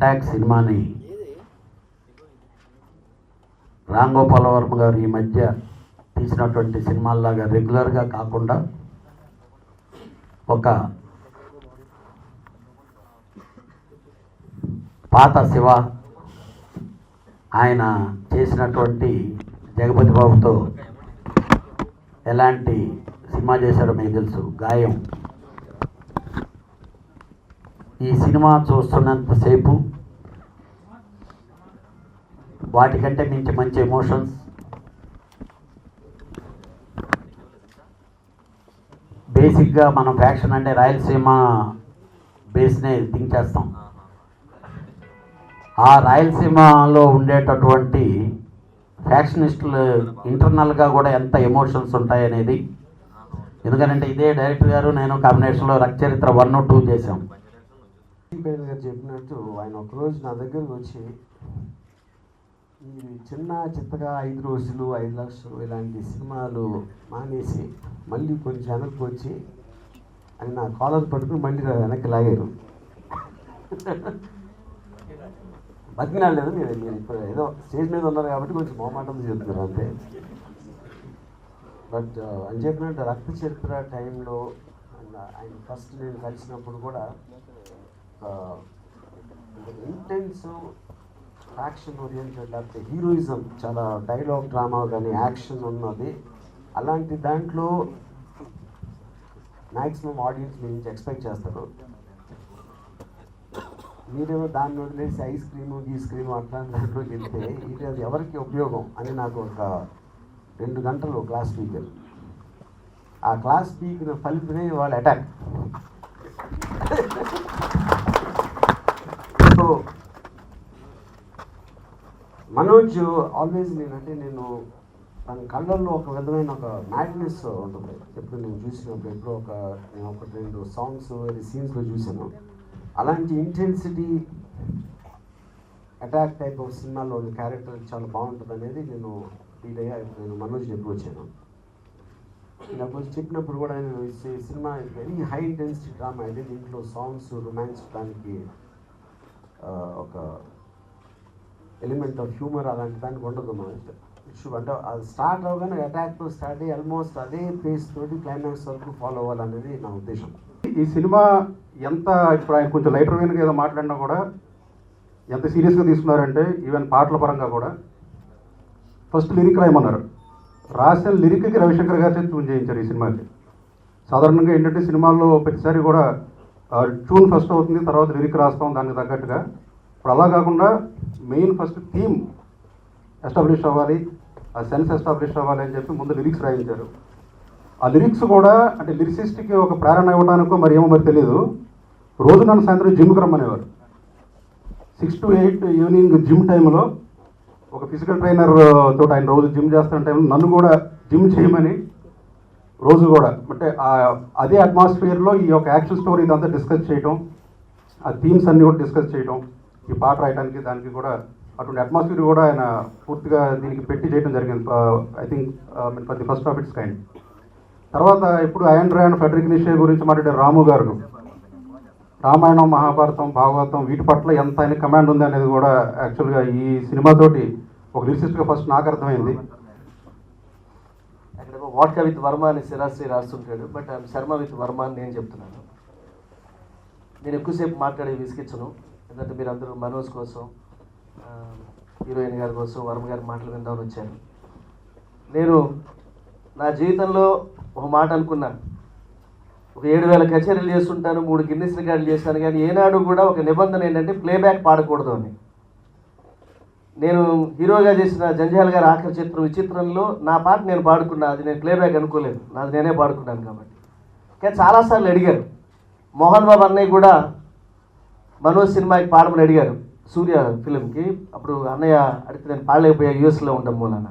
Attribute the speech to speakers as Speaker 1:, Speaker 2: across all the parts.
Speaker 1: Attack సినిమాని రామ్ గోపాల్ వర్మ గారు ఈ మధ్య తీసినటువంటి సినిమాల్లాగా రెగ్యులర్గా కాకుండా ఒక పాత శివ ఆయన చేసినటువంటి జగపతి బాబుతో ఎలాంటి సినిమా చేశాడో మీకు తెలుసు, గాయం. ఈ సినిమా చూస్తున్నంతసేపు వాటికంటే మించి మంచి ఎమోషన్స్, బేసిక్గా మనం ఫ్యాక్షన్ అంటే రాయలసీమ బేస్నే థింక్ చేస్తాం. ఆ రాయలసీమలో ఉండేటటువంటి ఫ్యాక్షనిస్టులు ఇంటర్నల్గా కూడా ఎంత ఎమోషన్స్ ఉంటాయనేది, ఎందుకంటే ఇదే డైరెక్టర్ గారు నేను కాంబినేషన్లో రక్తచరిత్ర 1, 2 చేశాం.
Speaker 2: గారు చెప్పినట్టు ఆయన ఒకరోజు నా దగ్గరకు వచ్చి ఈ చిన్న చిత్తగా 5 రోజులు 5 లక్షలు ఇలాంటి సినిమాలు మానేసి మళ్ళీ కొంచెం వెనక్కి వచ్చి అని నా కాలర్ పట్టుకుని మళ్ళీ వెనక్కి లాగారు. బతికినాలేదు, మీరు ఇప్పుడు ఏదో స్టేజ్ మీద ఉన్నారు కాబట్టి కొంచెం మొహమాటం చెప్తున్నారు అంతే. బట్ అని చెప్పినట్టు రక్త చరిత్ర టైంలో ఆయన ఫస్ట్ నేను కలిసినప్పుడు కూడా ఇంటెన్స్ యాక్షన్ ఓరియంటెడ్, లేకపోతే హీరోయిజం, చాలా డైలాగ్ డ్రామా కానీ యాక్షన్ ఉన్నది. అలాంటి దాంట్లో మ్యాక్సిమం ఆడియన్స్ మీ నుంచి ఎక్స్పెక్ట్ చేస్తారు. మీరేమో దాన్ని వదిలేసి ఐస్ క్రీము గీ స్క్రీము అట్లాంటి దాంట్లోకి వెళ్తే ఇది అది ఎవరికి ఉపయోగం అని నాకు ఒక 2 గంటలు క్లాస్ స్పీకర్. ఆ క్లాస్ స్పీకర్ ఫలితమే వాళ్ళ అటాక్. సో మనోజ్ ఆల్వేస్ నేను తన కళ్ళల్లో ఒక విధమైన ఒక మ్యాడ్నెస్ ఉంటుంది. ఎప్పుడు నేను చూసినప్పుడు ఎప్పుడో నేను 1-2 సాంగ్స్ సీన్స్లో చూసాను. అలాంటి ఇంటెన్సిటీ అటాక్ టైప్ ఆఫ్ సినిమాలోని క్యారెక్టర్ చాలా బాగుంటుంది అనేది నేను ఫీల్ అయ్యా. నేను మనోజ్ని ఎప్పుడు వచ్చాను, నాకు వచ్చి చెప్పినప్పుడు కూడా నేను ఈ cinema very high intensity drama అయితే దీంట్లో సాంగ్స్ రొమాన్స్ దానికి ఒక ఎలిమెంట్ ఆఫ్ హ్యూమర్ అలాంటి దానికి ఉండదు. మనకి అంటే అది స్టార్ట్ అవగానే అటాక్తో స్టార్ట్ అయ్యి ఆల్మోస్ట్ అదే పేస్ తోటి క్లైమాక్స్ వరకు ఫాలో అవ్వాలనేది నా ఉద్దేశం.
Speaker 3: ఈ సినిమా ఎంత ఇప్పుడు ఆయన కొంచెం లైటర్ వేనుక ఏదో మాట్లాడినా కూడా ఎంత సీరియస్గా తీసుకున్నారంటే ఈవెన్ పాటల పరంగా కూడా ఫస్ట్ లిరిక్ రాయమన్నారు. రాసిన లిరిక్కి రవిశంకర్ గారితో ట్యూన్ చేయించారు ఈ సినిమాకి. సాధారణంగా ఏంటంటే సినిమాల్లో ప్రతిసారి కూడా ట్యూన్ ఫస్ట్ అవుతుంది, తర్వాత లిరిక్ రాస్తాం దానికి తగ్గట్టుగా. ఇప్పుడు అలా కాకుండా మెయిన్ ఫస్ట్ థీమ్ ఎస్టాబ్లిష్ అవ్వాలి, ఆ సెన్స్ ఎస్టాబ్లిష్ అవ్వాలి అని చెప్పి ముందు లిరిక్స్ రాయించారు. ఆ లిరిక్స్ కూడా అంటే లిరిసిస్ట్కి ఒక ప్రేరణ ఇవ్వడానికో మరి ఏమో మరి తెలియదు. రోజు నన్ను సాయంత్రం జిమ్కి రమ్మనేవారు. 6 to 8 ఈవినింగ్ జిమ్ టైంలో ఒక ఫిజికల్ ట్రైనర్ తోటి ఆయన రోజు జిమ్ చేస్తున్న టైంలో నన్ను కూడా జిమ్ చేయమని రోజు కూడా అంటే అదే అట్మాస్ఫియర్లో ఈ యొక్క యాక్షన్ స్టోరీ ఇదంతా డిస్కస్ చేయటం, ఆ థీమ్స్ అన్నీ కూడా డిస్కస్ చేయటం, ఈ పాట రాయడానికి దానికి కూడా అటువంటి అట్మాస్ఫియర్ కూడా ఆయన పూర్తిగా దీనికి పెట్టి చేయడం జరిగింది. I think for the first of it's kind. తర్వాత ఇప్పుడు ఆండ్రూ ఫెడరిక్ నిషే గురించి మాట్లాడే రాము గారు రామాయణం, మహాభారతం, భాగవతం వీటి పట్ల ఎంత ఆయన కమాండ్ ఉంది అనేది కూడా యాక్చువల్గా ఈ సినిమాతోటి ఒక లిరిసిస్ట్గా ఫస్ట్ నాకు అర్థమైంది.
Speaker 4: అక్కడ వాట్కా విత్ వర్మ అని శ్రీరాశ్రీ రాస్తుంటాడు, but I'm Sharma with Varma అని నేను చెప్తున్నాను. నేను ఎక్కువసేపు మాట్లాడే విసిగించను, ఎందుకంటే మీరు అందరూ మనోజ్ కోసం, హీరోయిన్ గారి కోసం, వర్మ గారి మాటలు విందామని వచ్చాను. నేను నా జీవితంలో ఒక మాట అనుకున్నాను, ఒక 7,000 కచేరీలు చేస్తుంటాను, 3 గిన్నిస్ రికార్డులు చేశాను, కానీ ఏనాడు కూడా ఒక నిబంధన ఏంటంటే ప్లేబ్యాక్ పాడకూడదు అని. నేను హీరోగా చేసిన జంజాల్ గారి ఆఖరి చిత్రం విచిత్రంలో నా పాట నేను పాడుకున్నా, అది నేను ప్లేబ్యాక్ అనుకోలేదు, నాది నేనే పాడుకున్నాను కాబట్టి. కానీ చాలాసార్లు అడిగారు, మోహన్ బాబు అన్నయ్య కూడా మనోజ్ సినిమాకి పాడమని అడిగారు సూర్య ఫిలింకి. అప్పుడు అన్నయ్య అడిగితే నేను పాడలేకపోయా యూఎస్లో ఉండడం మూలన.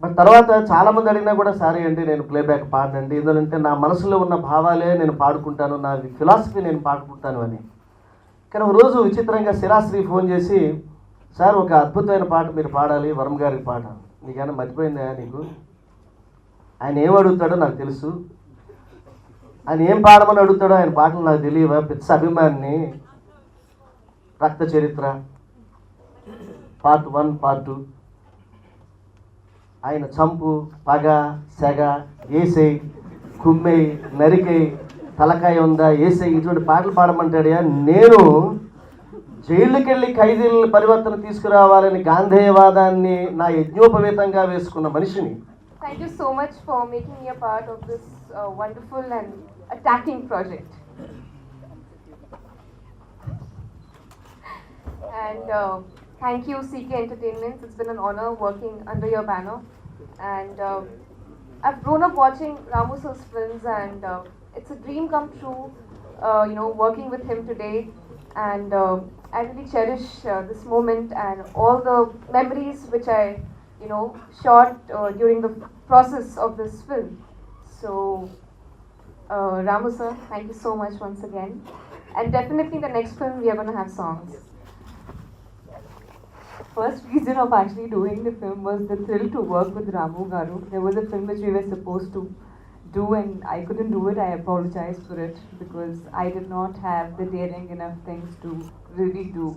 Speaker 4: బట్ తర్వాత చాలామంది అడిగినా కూడా సారీ అండి నేను ప్లేబ్యాక్ పాడనండి, ఎందుకంటే నా మనసులో ఉన్న భావాలే నేను పాడుకుంటాను, నా ఫిలాసఫీ నేను పాడుకుంటాను అని. కానీ ఒక రోజు విచిత్రంగా శ్రీరాశ్రీ ఫోన్ చేసి, సార్ ఒక అద్భుతమైన పాట మీరు పాడాలి, వర్మ గారికి పాట, నీకేమైనా మర్చిపోయిందా నీకు? ఆయన ఏం అడుగుతాడో నాకు తెలుసు, ఆయన ఏం పాడమని అడుగుతాడో ఆయన పాటలు నాకు తెలియవా, పిచ్చ అభిమానిని, రక్త చరిత్ర పార్ట్ 1 పార్ట్ 2, ఆయన చంపు, పగ, సెగ, ఏసై, కుమ్మై, నరికై, తలకాయ ఉందా, ఏసై, ఇటువంటి పాటలు పాడమంటాడయా. నేను జైలుకి వెళ్ళి ఖైదీలను పరివర్తన తీసుకురావాలని గాంధేయవాదాన్ని నా యజ్ఞోపవేతంగా వేసుకున్న మనిషిని.
Speaker 5: Thank you so much for making me a part of this wonderful and attacking project. And thank you CK Entertainment. It's been an honor working under your banner. And I've grown up watching Ramu sir's films, and it's a dream come true, working with him today. And I really cherish this moment and all the memories which I shot during the process of this film. So Ramu sir, thank you so much once again. And definitely in the next film we are going to have songs. First reason of actually doing the film was the thrill to work with Ramu Garu. There was a film which we were supposed to do and I couldn't do it. I apologize for it because I did not have the daring enough things to really do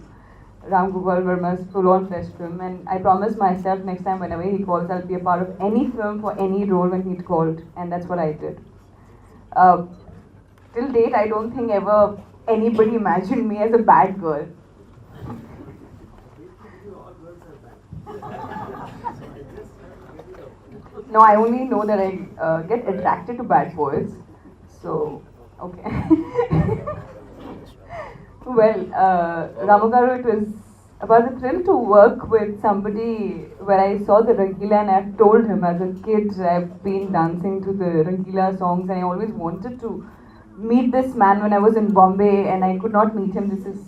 Speaker 5: Ram Gopal Verma's full-on flesh film, and I promised myself next time whenever he calls I'll be a part of any film for any role when he'd called, and that's what I did. Till date I don't think ever anybody imagined me as a bad girl. No, I only know that I get attracted to bad boys. So, okay. Well, Ramu Garu, it was about the thrill to work with somebody where I saw the Rangila, and I've told him as a kid I've been dancing to the Rangila songs and I always wanted to meet this man when I was in Bombay and I could not meet him. This is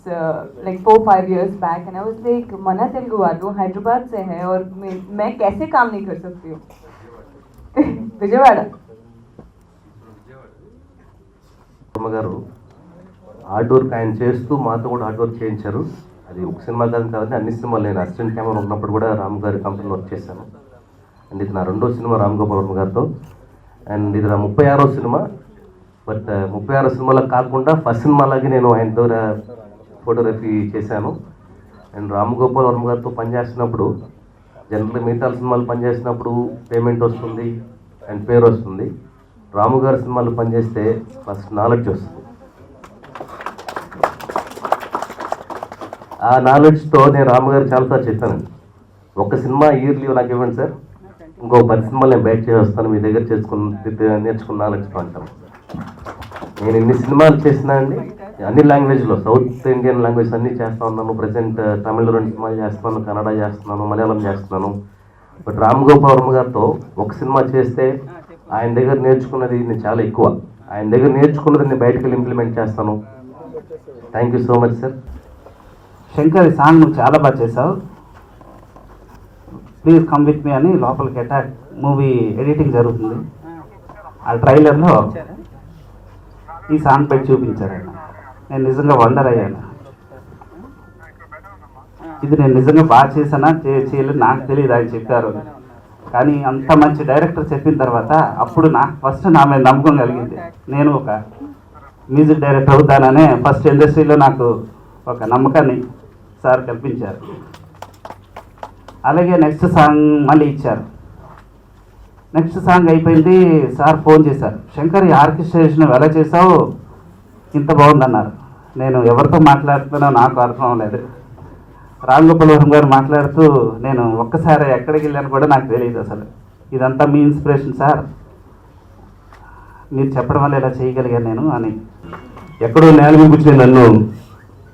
Speaker 5: like 4-5 years back, and I was like, Mana Telugu वालो हैदराबाद से है और मैं कैसे काम नहीं कर सकती हूँ. విజయవాడ.
Speaker 4: గారు హార్డ్ వర్క్ ఆయన చేస్తూ మాతో కూడా హార్డ్ వర్క్ చేయించారు. అది ఒక సినిమా కాదు కాబట్టి అన్ని సినిమాలు నేను అసిస్టెంట్ కెమెరా ఉన్నప్పుడు కూడా రామ్ గారి కంపెనీలో వర్క్ చేశాను. అండ్ ఇది నా 2వ సినిమా రామ్ గోపాల్ వర్మ గారితో, అండ్ ఇది నా 36వ సినిమా. బట్ 36 సినిమాలకు కాకుండా ఫస్ట్ సినిమాలాగే నేను ఆయన ద్వారా ఫోటోగ్రఫీ చేశాను. అండ్ రామ్ గోపాల్ వర్మ గారితో పనిచేస్తున్నప్పుడు జనరల్గా మిగతా సినిమాలు పనిచేసినప్పుడు పేమెంట్ వస్తుంది అండ్ పేరు వస్తుంది. రాము గారి సినిమాలు పనిచేస్తే ఫస్ట్ నాలెడ్జ్ వస్తుంది. ఆ నాలెడ్జ్తో నేను రాము గారు చాలాసార్లు చెప్పాను, ఒక సినిమా ఇయర్లీ నాకు ఇవ్వండి సార్, ఇంకో 10 సినిమాలు నేను బయట చేస్తాను మీ దగ్గర నేర్చుకున్న నాలెడ్జ్తో అంటాను. నేను ఎన్ని సినిమాలు చేసినా అండి అన్ని లాంగ్వేజ్లో, సౌత్ ఇండియన్ లాంగ్వేజ్ అన్నీ చేస్తూ ఉన్నాను. ప్రజెంట్ తమిళ్లో 2 సినిమాలు చేస్తున్నాను, కన్నడ చేస్తున్నాను, మలయాళం చేస్తున్నాను. బట్ రామ్ గోపాల్ వర్మ గారితో ఒక సినిమా చేస్తే ఆయన దగ్గర నేర్చుకున్నది నేను చాలా ఎక్కువ. ఆయన దగ్గర నేర్చుకున్నది నేను బయటకు వెళ్ళి ఇంప్లిమెంట్ చేస్తాను. Thank you so much sir.
Speaker 1: Shankar, ఈ సాంగ్ నువ్వు చాలా బాగా చేసావు, ప్లీజ్ కమ్ విత్ మీ అని లోపలికి అటాక్ మూవీ ఎడిటింగ్ జరుగుతుంది. ఆ ట్రైలర్లో ఈ సాంగ్ పెట్టి చూపించారు ఆయన. నేను నిజంగా వండర్ అయ్యాను, ఇది నేను నిజంగా బాగా చేశానా చేయలేదు నాకు తెలియదు, ఆయన చెప్పారు. కానీ అంత మంచి డైరెక్టర్ చెప్పిన తర్వాత అప్పుడు నాకు ఫస్ట్ నా మీద నమ్మకం కలిగింది. నేను ఒక మ్యూజిక్ డైరెక్టర్ అవుతాననే ఫస్ట్ ఇండస్ట్రీలో నాకు ఒక నమ్మకాన్ని సార్ కల్పించారు. అలాగే నెక్స్ట్ సాంగ్ మళ్ళీ ఇచ్చారు. నెక్స్ట్ సాంగ్ అయిపోయింది, సార్ ఫోన్ చేశారు, శంకర్ ఈ ఆర్కెస్ట్రేషన్ ఎలా చేసావు, ఇంత బాగుందన్నారు. నేను ఎవరితో మాట్లాడుతున్నా నాకు అర్థం అవ్వలేదు. రామ్ గోపాల్ వర్మ గారు మాట్లాడుతూ నేను ఒక్కసారి ఎక్కడికి వెళ్ళాను కూడా నాకు తెలియదు అసలు. ఇదంతా మీ ఇన్స్పిరేషన్ సార్, మీరు చెప్పడం వల్ల ఇలా చేయగలిగాను నేను అని.
Speaker 6: ఎక్కడో నేల మీద కూర్చుని నన్ను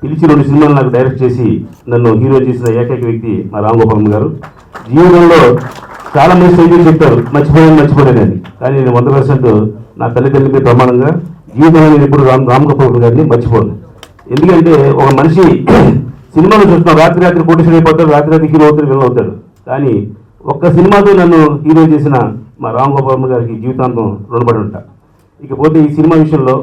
Speaker 6: పిలిచి 2 సినిమాలు నాకు డైరెక్ట్ చేసి నన్ను హీరో చేసిన ఏకైక వ్యక్తి మా రామ్ గోపాల్ వర్మ గారు. జీవితంలో చాలా మంది సైకిల్ చెప్తారు మర్చిపోలేదని, కానీ నేను 100% నా తల్లిదండ్రులకి ప్రమాణంగా జీవితంలో నేను ఇప్పుడు రామ్ గోపాల్ వర్మ గారిని మర్చిపోను. ఎందుకంటే ఒక మనిషి సినిమాలో చూస్తున్నాం, రాత్రి కోటేశ్వర అయిపోతాడు, రాత్రి హీరో అవుతాడు, విలన్ అవుతాడు. కానీ ఒక్క సినిమాతో నన్ను హీరో చేసిన మా రామ్ గోపాల్ వర్మ గారికి జీవితాంతం రుణపడి ఉంటా. ఇకపోతే ఈ సినిమా విషయంలో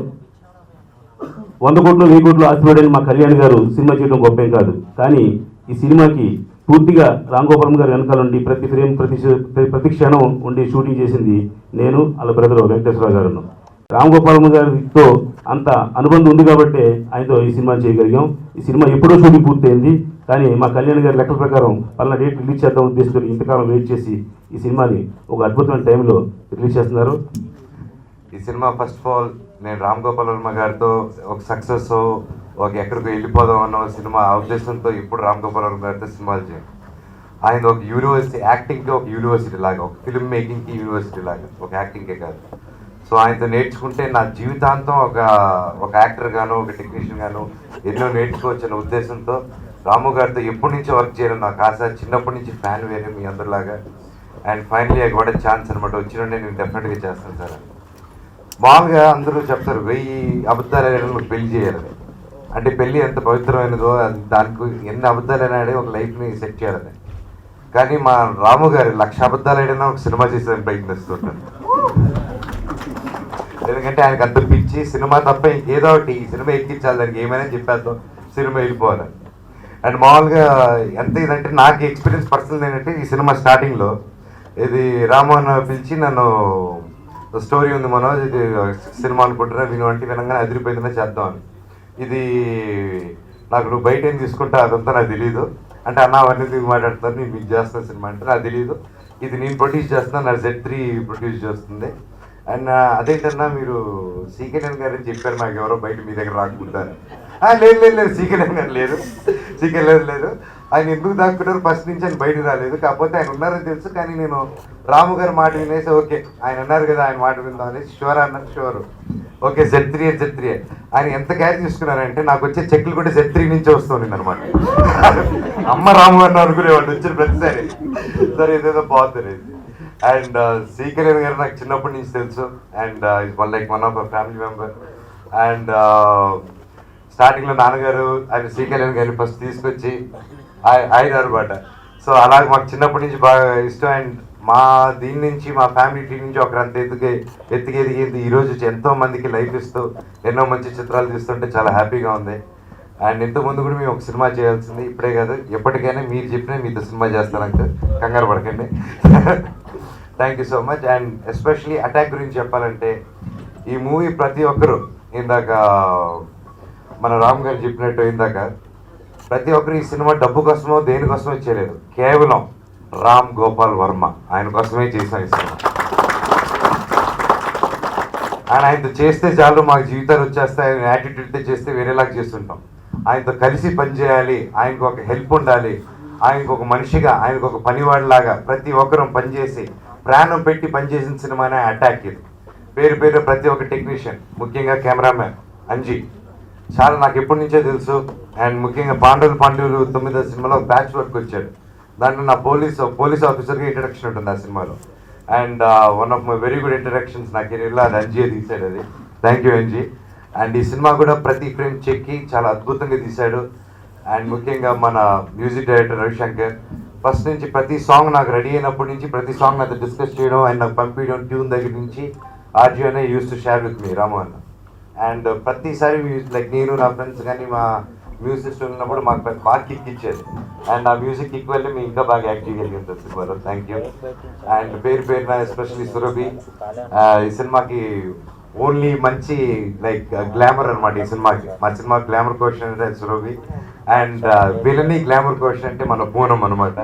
Speaker 6: 100 కోట్లు 1000 కోట్లు ఆశపడని మా కళ్యాణ్ గారు సినిమా చేయడం గొప్పేం కాదు, కానీ ఈ సినిమాకి పూర్తిగా రామ్ గోపాల్ వర్మ గారు వెనకాల ఉండి ప్రతి ఫ్రేమ్ ప్రతి క్షణం ఉండి షూటింగ్ చేసింది నేను, వాళ్ళ బ్రదర్ వెంకటేశ్వరరావు గారు. రామ్ గోపాలమ్మ గారితో అంత అనుబంధం ఉంది కాబట్టి ఆయనతో ఈ సినిమా చేయగలిగాం. ఈ సినిమా ఎప్పుడో షూటింగ్ పూర్తయింది, కానీ మా కళ్యాణ్ గారి లెక్కల ప్రకారం పలానా డేట్ రిలీజ్ చేద్దాం ఉద్దేశంతో ఇంతకాలం వెయిట్ చేసి ఈ సినిమాని ఒక అద్భుతమైన టైంలో రిలీజ్ చేస్తున్నారు.
Speaker 7: ఈ సినిమా ఫస్ట్ ఆఫ్ ఆల్ నేను రామ్ గోపాల్ వర్మ గారితో ఒక సక్సెస్ ఒక ఎక్కడికి వెళ్ళిపోదాం అన్న సినిమా ఆ ఉద్దేశంతో ఇప్పుడు రామ్ గోపాల్ వర్మ గారితో సినిమాలు చేయండి. ఆయన ఒక యూనివర్సిటీ, యాక్టింగ్కి ఒక యూనివర్సిటీ లాగా, ఒక ఫిల్మ్ మేకింగ్కి యూనివర్సిటీ లాగా, ఒక యాక్టింగ్కే కాదు. సో ఆయనతో నేర్చుకుంటే నా జీవితాంతం ఒక యాక్టర్ గాను ఒక టెక్నీషియన్ గాను ఎన్నో నేర్చుకోవచ్చు అన్న ఉద్దేశంతో రాము గారితో ఎప్పటి నుంచి వర్క్ చేయడం నాకు ఆశ. చిన్నప్పటి నుంచి ఫ్యాన్ వేరే మీ అందరిలాగా. And finally I got a chance అనమాట. వచ్చినంటే నేను డెఫినెట్గా చేస్తాను సార్. మామూలుగా అందరూ చెప్తారు 1000 అబద్ధాలు నువ్వు పెళ్లి చేయాలని. అంటే పెళ్ళి ఎంత పవిత్రమైనదో దానికి ఎన్ని అబద్ధాలు అయినా ఒక లైఫ్ని సెట్ చేయాలని. కానీ మా రాము గారు 1,00,000 అబద్ధాలు అయినా ఒక సినిమా చేసేదని ప్రయత్నిస్తుంటాను. ఎందుకంటే ఆయనకు అంత పిచ్చి సినిమా తప్ప ఏదో ఒకటి ఈ సినిమా ఎక్కించాలి, దానికి ఏమైనా చెప్పేద్దాం, సినిమా వెళ్ళిపోవాలి. అండ్ మామూలుగా ఎంత ఇదంటే నాకు ఎక్స్పీరియన్స్ పర్సనల్ ఏంటంటే ఈ సినిమా స్టార్టింగ్లో ఇది రామోహన్ పిలిచి నన్ను స్టోరీ ఉంది మనోజ్, ఇది సినిమా అనుకుంటున్నా విను అంటే వినంగానే అదిరిపోయిందనే చేద్దాం అని. ఇది నాకు నువ్వు బయట ఏం తీసుకుంటా అదంతా నాకు తెలియదు అంటే అన్న అవన్నీ తిరిగి మాట్లాడతాను, నేను మీకు చేస్తున్న సినిమా అంటే నాకు తెలియదు, ఇది నేను ప్రొడ్యూస్ చేస్తున్నాను, నా Z3 ప్రొడ్యూస్ చేస్తుంది. అండ్ అదేంటన్నా మీరు సీకెన్ గారు చెప్పారు నాకు ఎవరో బయట మీ దగ్గర రాకుంటారు. లేదు సీకెన్ గారు లేదు, సీకెన్ లేదు. ఆయన ఎందుకు దాక్కున్నారు ఫస్ట్ నుంచి ఆయన బయటకు రాలేదు. కాకపోతే ఆయన ఉన్నారని తెలుసు, కానీ నేను రాము గారి మాట వినేసి ఓకే ఆయన అన్నారు కదా ఆయన మాట విందాం అనేసి షూర్ అన్నారు. షూర్ ఓకే Z3 ఆయన ఎంత క్యారీ తీసుకున్నారంటే నాకు వచ్చే చెక్లు కూడా Z3 నుంచి వస్తుంది అనమాట. అమ్మ రాము గారిని అనుకునేవాడు వచ్చిన ప్రతిసారి. సరే ఏదేదో బాగుంది. అండ్ సీకెన్ గారు నాకు చిన్నప్పటి నుంచి తెలుసు. And like one of family member. And స్టార్టింగ్లో నాన్నగారు ఆయన సీకెన్ గారిని ఫస్ట్ తీసుకొచ్చి ఆయన అనమాట. సో అలాగే మాకు చిన్నప్పటి నుంచి బాగా ఇష్టం. అండ్ మా దీని నుంచి మా ఫ్యామిలీ టీం నుంచి ఒకరంత ఎదిగేది ఈరోజు ఎంతో మందికి లైఫ్ ఇస్తూ ఎన్నో మంచి చిత్రాలు తీస్తుంటే చాలా హ్యాపీగా ఉంది. అండ్ ఇంతకుముందు కూడా మేము ఒక సినిమా చేయాల్సింది, ఇప్పుడే కాదు ఎప్పటికైనా మీరు చెప్పినా మీతో సినిమా చేస్తానంటే కంగారు పడకండి. Thank you so much. And especially attack గురించి చెప్పాలంటే ఈ మూవీ ప్రతి ఒక్కరు ఇందాక మన రామ్ గారు చెప్పినట్టు ఇందాక ప్రతి ఒక్కరు ఈ సినిమా డబ్బు కోసమో దేనికోసమో చేయలేదు, కేవలం రామ్ గోపాల్ వర్మ ఆయన కోసమే చేశాం ఈ సినిమా. ఆయనతో చేస్తే చాలు మాకు జీవితాలు వచ్చేస్తాయి, ఆయన యాటిట్యూడ్తో చేస్తే వేరేలాగా చేస్తుంటాం. ఆయనతో కలిసి పనిచేయాలి, ఆయనకు ఒక హెల్ప్ ఉండాలి, ఆయనకు ఒక మనిషిగా ఆయనకు ఒక పనివాడిలాగా ప్రతి ఒక్కరూ పనిచేసి ప్రాణం పెట్టి పనిచేసిన సినిమానే అటాక్. ఇది పేరు ప్రతి ఒక్క టెక్నీషియన్, ముఖ్యంగా కెమెరామ్యాన్ అంజీ చాలా నాకు ఎప్పటి నుంచో తెలుసు. అండ్ ముఖ్యంగా పాండవులు 9వ సినిమాలో బ్యాచ్ వర్క్ వచ్చాడు. దాంట్లో నా పోలీస్ ఆఫీసర్గా ఇంట్రడక్షన్ ఉంటుంది ఆ సినిమాలో. And one of my very good introductions నా కెరీర్లో అది అంజీ తీశాడు. అది థ్యాంక్ యూ అంజీ. అండ్ ఈ సినిమా కూడా ప్రతి ఫ్రేమ్ చెక్కి చాలా అద్భుతంగా తీశాడు. అండ్ ముఖ్యంగా మన మ్యూజిక్ డైరెక్టర్ రవిశంకర్ ఫస్ట్ నుంచి ప్రతి సాంగ్ నాకు రెడీ అయినప్పటి నుంచి ప్రతి సాంగ్ నాతో డిస్కస్ చేయడం అండ్ నాకు పంపించడం, ట్యూన్ దగ్గర నుంచి ఆర్జీ అనే use to share with me రాము అన్న. అండ్ ప్రతిసారి లైక్ నేను నా ఫ్రెండ్స్ కానీ మా మ్యూజిక్ ఉన్నప్పుడు మాకు బాగా కిక్ ఇచ్చేది. అండ్ ఆ మ్యూజిక్ కిక్ వల్ల మేము ఇంకా బాగా యాక్ట్ చేయగలిగింది సినిమాలో. Thank you. అండ్ పేరున ఎస్పెషల్లీ సురభి ఈ సినిమాకి ఓన్లీ మంచి లైక్ గ్లామర్ అనమాట. ఈ సినిమాకి మా సినిమా గ్లామర్ కోషన్ అంటే సురభి. అండ్ వీళ్ళని గ్లామర్ కోషన్ అంటే మన పూనం అనమాట.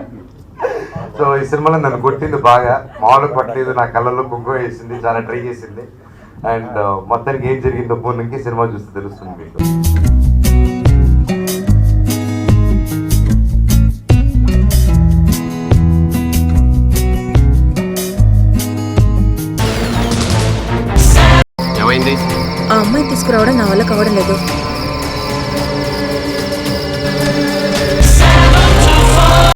Speaker 7: సో ఈ సినిమాలో నన్ను కొట్టింది బాగా, మామూలుగా కొట్టలేదు, నా కళ్ళల్లో కుంకుమ వేసింది, చాలా ట్రై చేసింది. అండ్ మొత్తానికి ఏం జరిగిందో పూర్ణంకి సినిమా చూస్తే తెలుస్తుంది మీకు.
Speaker 8: ఆ అమ్మాయి తీసుకురావడం నా వల్ల కావడం లేదు.